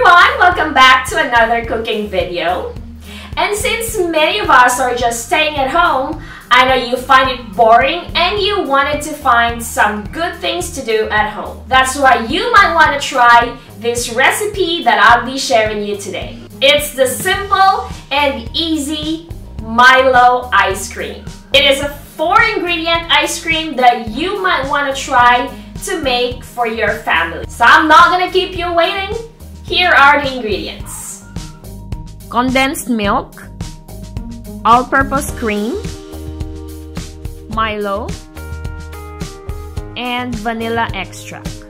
everyone! Welcome back to another cooking video. And since many of us are just staying at home, I know you find it boring and you wanted to find some good things to do at home. That's why you might want to try this recipe that I'll be sharing you today. It's the simple and easy Milo ice cream. It is a 4-ingredient ice cream that you might want to try to make for your family. So I'm not gonna keep you waiting. Here are the ingredients: condensed milk, all-purpose cream, Milo, and vanilla extract.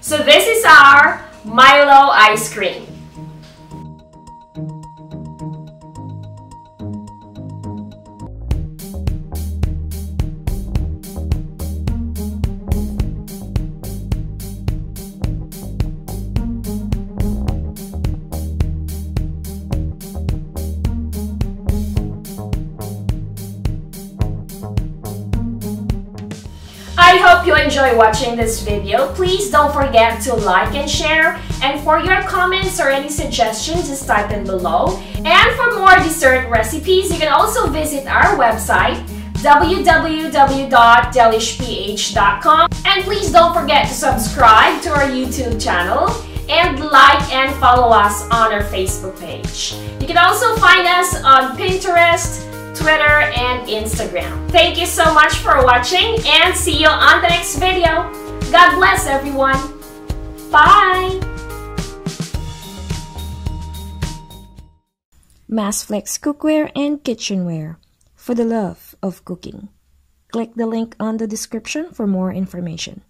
So this is our Milo ice cream. I hope you enjoy watching this video. Please don't forget to like and share. And for your comments or any suggestions, just type in below. And for more dessert recipes, you can also visit our website, www.delishph.com. And please don't forget to subscribe to our YouTube channel and like and follow us on our Facebook page. You can also find us on Pinterest, Twitter, and Instagram. Thank you so much for watching and see you on the next video. God bless everyone. Bye! Massflex cookware and kitchenware for the love of cooking. Click the link on the description for more information.